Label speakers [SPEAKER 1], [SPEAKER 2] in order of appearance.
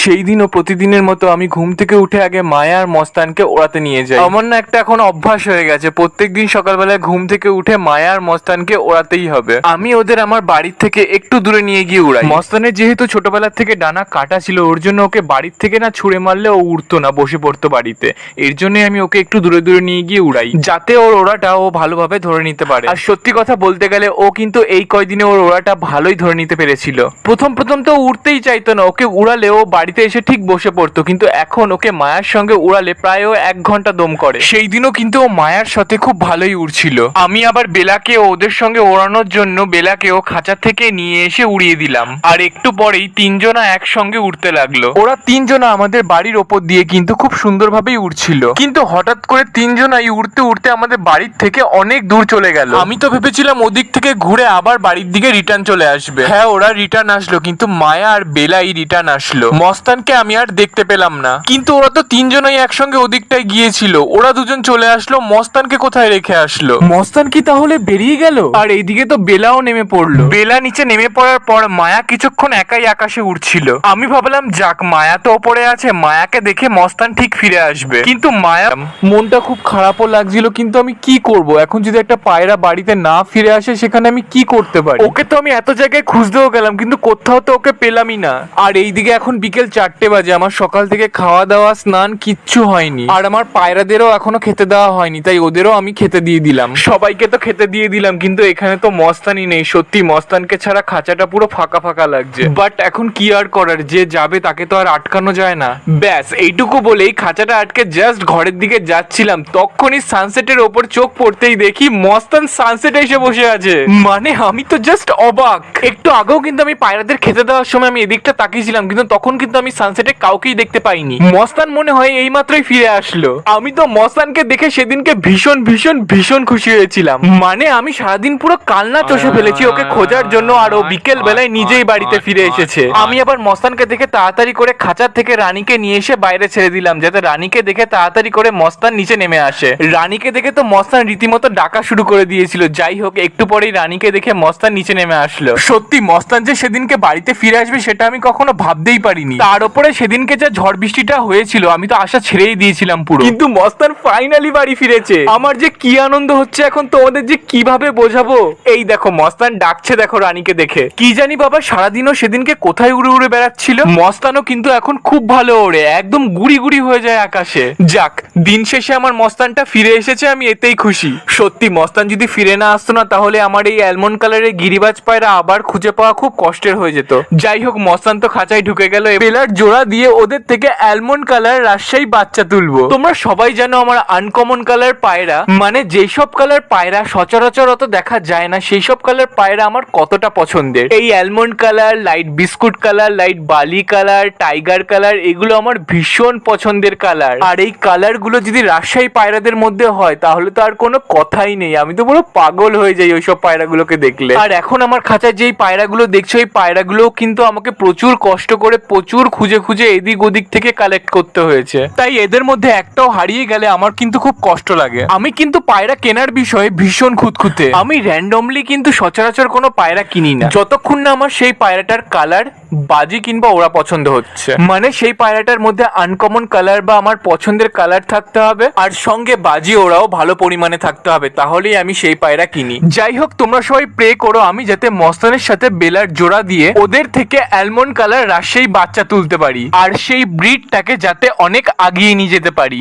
[SPEAKER 1] সেই দিনও প্রতিদিনের মতো আমি ঘুম থেকে উঠে আগে মায়া আর মস্তানকে ওড়াতে নিয়ে যাই। আমার না একটা এখন অভ্যাস হয়ে গেছে, প্রত্যেকদিন সকালবেলায় ঘুম থেকে উঠে মায়া আর মস্তানকে ওড়াতেই হবে। আমি ওদের আমার বাড়ির থেকে একটু দূরে নিয়ে গিয়ে উড়াই। মস্তানের যেহেতু ছোটবেলার থেকে ডানা কাটা ছিল, ওর জন্য ওকে বাড়ির থেকে না ছুঁড়ে মারলে ও উঠতো না, বসে পড়তো বাড়িতে। এর জন্যই আমি ওকে একটু দূরে দূরে নিয়ে গিয়ে উড়াই, যাতে ওর ওড়াটা ও ভালোভাবে ধরে নিতে পারে। আর সত্যি কথা বলতে গেলে ও কিন্তু এই কয়দিনে ওর ওড়াটা ভালোই ধরে নিতে পেরেছিল। প্রথম প্রথম তো উড়তেই চাইতো না, ওকে উড়ালে ও বাড়িতে এসে ঠিক বসে পড়তো, কিন্তু এখন ওকে মায়ার সঙ্গে উড়ালে প্রায় ও 1 ঘন্টা দম করে। সেই দিনও কিন্তু ও মায়ার সাথে খুব ভালোই উড়ছিল। আমি আবার বেলাকে ওদের সঙ্গে ওড়ানোর জন্য বেলাকে ও খাঁচা থেকে নিয়ে এসে উড়িয়ে দিলাম, আর একটু পরেই 3 জনা একসঙ্গে উড়তে লাগলো। ওরা 3 জনা আমাদের বাড়ির ওপর দিয়ে কিন্তু খুব সুন্দরভাবেই উড়ছিল, কিন্তু হঠাৎ করে 3 জনাই উড়তে উড়তে আমাদের বাড়ির থেকে অনেক দূর চলে গেল। আমি তো ভেবেছিলাম ওদিক থেকে ঘুরে আবার বাড়ির দিকে রিটার্ন চলে আসবে। হ্যাঁ, ওরা রিটার্ন আসলো, কিন্তু মায়া আর বেলাই রিটার্ন আসলো। মস্তানকে আমি আর দেখতে পেলাম না, কিন্তু ওরা তো 3 জনাই একসঙ্গে ওদিকটায় গিয়েছিল। ওরা দুজন চলে আসলো, মস্তানকে কোথায় রেখে আসলো? মস্তান কি তাহলে বেরিয়ে গেল? আর এইদিকে তো বেলাও নেমে পড়লো। বেলা নিচে নেমে পড়ার পর মায়া কিছুক্ষণ একাই আকাশে উড়ছিল। আমি ভাবলাম যাক, মায়া তো ওপরে আছে, মায়াকে দেখে মস্তান ঠিক ফিরে আসবে। কিন্তু মায়া, মনটা খুব খারাপও লাগছিল, কিন্তু আমি কি করব? এখন যদি একটা পায়রা বাড়িতে না ফিরে আসে, সেখানে আমি কি করতে পারি? ওকে তো আমি এত জায়গায় খুঁজতেও গেলাম, কিন্তু কোথাও তো ওকে পেলামই না। আর এইদিকে এখন বিকেল 4টে বাজে, আমার সকাল থেকে খাওয়া দাওয়া স্নান কিচ্ছু হয়নি, আর আমার পায়রাদেরও এখনো খেতে দেওয়া হয়নি, তাই ওদেরও আমি খেতে দিয়ে দিলাম। সবাইকে তো খেতে দিয়ে দিলাম, কিন্তু এখানে তো মস্তানই নেই। সত্যি মস্তানকে ছাড়া খাঁচাটা পুরো ফাঁকা ফাঁকা লাগছে। বাট এখন কি আর করার, যে যাবে তাকে তো আর আটকানো যায় না। ব্যাস এইটুকু বলেই খাঁচাটা আটকে জাস্ট ঘরের দিকে যাচ্ছিলাম, তখনই সানসেটের ওপর চোখ পড়তেই দেখি মস্তান সানসেটে এসে বসে আছে। মানে আমি তো জাস্ট অবাক। একটু আগেও কিন্তু আমি পায়রাদের খেতে দেওয়ার সময় আমি এদিকটা তাকিয়েছিলাম, কিন্তু তখন কিন্তু আমি সানসেটে কাউকেই দেখতে পাইনি। মস্তান মনে হয় এই মাত্রই ফিরে আসলো। আমি তো মস্তানকে দেখে সেদিনকে ভীষণ ভীষণ ভীষণ খুশি হয়েছিলাম। মানে আমি সারাদিন পুরো কালনা চষে ফেলেছি ওকে খোঁজার জন্য, আর ও বিকেল বেলায় নিজেই বাড়িতে ফিরে এসেছে। আমি আবার মস্তানকে দেখে তাড়াতাড়ি করে খাঁচার থেকে রানীকে নিয়ে এসে বাইরে ছেড়ে দিলাম, যাতে রানীকে দেখে তাড়াতাড়ি করে মস্তান নিচে নেমে আসে। রানীকে দেখে তো মস্তান রীতিমতো ডাকা শুরু করে দিয়েছিল। যাই হোক, একটু পরেই রানীকে দেখে মস্তান নিচে নেমে আসলো। সত্যি মস্তান যে সেদিনকে বাড়িতে ফিরে আসবে সেটা আমি কখনো ভাবতেই পারিনি। তার উপরে সেদিনকে যা ঝড় বৃষ্টিটা হয়েছিল, আমি তো আশা ছেড়েই দিয়েছিলাম পুরো, কিন্তু মস্তান ফাইনালি বাড়ি ফিরেছে। আমার যে কি আনন্দ হচ্ছে এখন তোমাদের যে কিভাবে বোঝাবো। এই দেখো মস্তান ডাকছে, দেখো রানীকে দেখে। কি জানি বাবা সারাদিনও সেদিনকে কোথায় উড়ে উড়ে বেড়াচ্ছিল। মস্তানও কিন্তু এখন খুব ভালো ওড়ে, একদম গুড়ি গুড়ি হয়ে যায় আকাশে। যাক, দিন শেষে আমার মস্তানটা ফিরে এসেছে, আমি এতেই খুশি। সত্যি মস্তান যদি ফিরে না আসতো না, তাহলে আমার এই অ্যালমন্ড কালারের গিরিবাজ পায়রা আবার খুঁজে পাওয়া খুব কষ্টের হয়ে যেত। যাই হোক, মস্তান তো খাঁচায় ঢুকে গেল। বেলার জোড়া দিয়ে ওদের থেকে অ্যালমন্ড কালার রাজশাহী বাচ্চা তুলবো। তোমরা সবাই জানো আমার আনকমন কালার পায়রা, মানে যেসব কালার পায়রা সচরাচর অত দেখা যায় না, সেই সব কালার পায়রা আমার কতটা পছন্দের। এই almond colour, light biscuit colour, light বালি কালার, টাইগার কালার, এগুলো আমার ভীষণ পছন্দের কালার। আর এই কালার গুলো যদি রাজশাহী পায়রাদের মধ্যে হয়, তাহলে তো আর কোনো কথাই নেই। আমি তো পুরো পাগল হয়ে যাই ওইসব পায়রাগুলোকে দেখলে। আর এখন আমার খাঁচায় যেই পায়রাগুলো দেখছো, এই পায়রাগুলো কিন্তু আমাকে প্রচুর কষ্ট করে প্রচুর খুঁজে খুঁজে এদিক ওদিক থেকে কালেক্ট করতে হয়েছে, তাই এদের মধ্যে একটাও হারিয়ে গেলে আমার কিন্তু খুব কষ্ট লাগে। আমি কিন্তু পায়রা কেনার বিষয়ে ভীষণ খুঁতখুঁতে। আমি র্যান্ডমলি কিন্তু সচরাচর কোনো পায়রা কিনি না, যতক্ষণ না আমার সেই পায়রাটার কালার, বাজি কিংবা ওরা পছন্দ হচ্ছে। মানে সেই পায়রাটার মধ্যে আনকমন কালার বা আমার পছন্দের কালার থাকতে হবে, আর সঙ্গে বাজি ওরাও ভালো পরিমাণে থাকতে হবে, তাহলেই আমি সেই পায়রা কিনি। যাই হোক, তোমরা সবাই প্রে করো আমি যাতে মস্তানের সাথে বেলার জোড়া দিয়ে ওদের থেকে অ্যালমন্ড কালার রাজশাহী বাচ্চা তুলতে পারি, আর সেই ব্রিডটাকে যাতে অনেক আগিয়ে নিয়ে যেতে পারি।